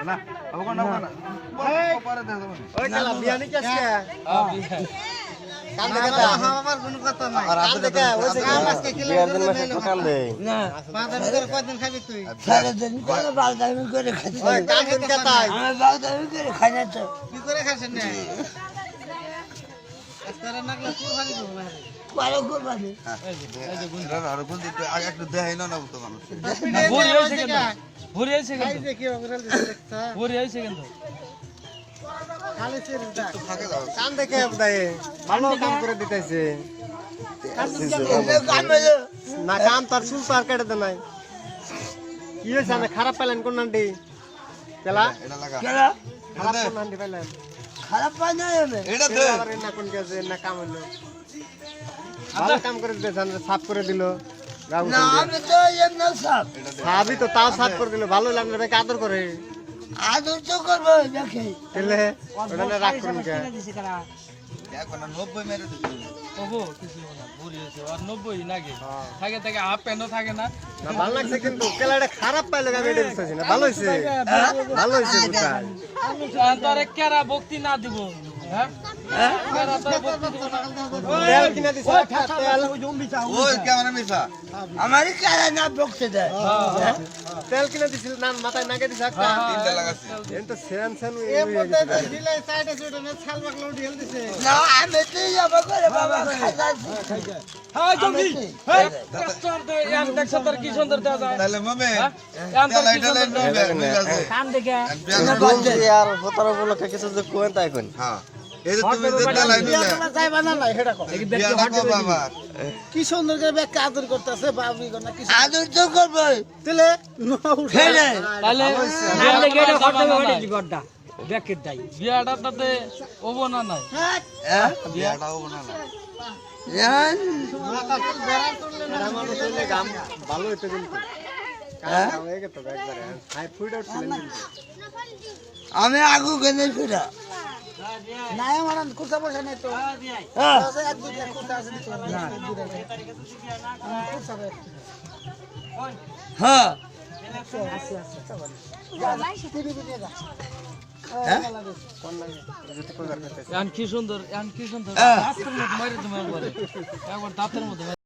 না ওখানে পরে দেখো ওই কালা বিয়ানি কি আজকে কাল দেখা আমার কোনো কথা নাই কাল দেখা ওই যে আজকে কিলো কাল দেই না পাঁচদিন করে কয়দিন খাবি তুই সারা দিন কোন বালদামি করে খাচ্ছিস ওই কাল দিন কাটাই আমি বালদামি করে খাই না তো কি করে খাচ্ছেন না আজকে নাগলা কুরবানি করব পারো কুরবানি এই যে গুণ আর গুণ দিতে আগে একটু দেখাই না তো মানুষ ভরি হইছে কেন এই যে কি ওগরাল দেখতা ভরি হইছে কেন খালি চেরি দাও থাকে দাও কান দেখে বদাই ভালো কাম করে দিতেছে না কাম তার চুল পার কেটে দে নাই কি হইছে না খারাপ পেলেন কোন নান্ডি কেলা এটা লাগা কেলা খারাপ কোন নান্ডি পেলেন খারাপ পাই না এটা দে না কোন কাজে না কাম হলো ভালো কাম করে দিতে জান সাফ করে দিল না আমি তো এমন সাফ সাবই তো তাও সাফ করে দিল ভালো লাগলো ভাই আদর করে আদর তো করব দেখে তেলে ওটা না রাখ করুন কে এখন 90 মেরে দিছি ওগো কিছু না ভুরি হইছে আর 90 লাগে থাকে থাকে হাফ প্যান্টও থাকে না না ভালো লাগছে কিন্তু কেলাটা খারাপ পাইলে আমি এটা দিতেছি না ভালো হইছে বুঝা তোরে কেরা বক্তি না দিব হ্যাঁ কেরা তোরে বক্তি দিব না তেল কিনা দিছ তেল ওই জম্বি চাও ওই কেমন মিছা আমারই কেরা না বক্তি দেয় তেল কিনা দিছিল না মাথায় নাগে দিছ একটা তিনটা লাগাছে এন্ড সেন সেন এ মধ্যে দিলে সাইডে সাইডে না ছালবাক লোড হেল দিছে না আমি তো যাবা করে বাবা হ্যাঁ জলদি হ্যাঁ কাস্টমার তো এম দেখছ তোর কি সুন্দর দেয়া যায় তাহলে মামে এম তোর কি সুন্দর কাম দেখে यार ফতর বলে কিছু যে কোন তাই কোন হ্যাঁ এই যে তুমি যে লাইন দিলে যাইবা না না হেডা কো এই ব্যক্তি হট বাবা কি সুন্দর করে ব্যাক আদর করতেছে বাবি কোন কি আদর তো করবে তাহলে হেডে তাহলে নালে গেটে করতে হবে ওটা গড্ডা ব্যাকের দাই বিয়াটা তাতে ওবো না নাই হ্যাঁ বিয়াটা ওবো না নাই জান মাথা ফুল বেরা করলে না মানুষ হইলে গাম ভালো হইতো কিন্তু কাজ হয়ে গেল তো একবারে হাই ফুড আউট ছিলেন কিন্তু আমি আগু গেনে ফিরা নাই আমার কুরসা বসে নাই তো হ্যাঁ এক দুই কুরসা আছে তো না কুরসা হ্যাঁ আচ্ছা টিভি দিয়ে যা হ্যাঁ কোন লাগে কি সুন্দর আজকের মত মারি তোমার পরে একবার দাঁতের মতো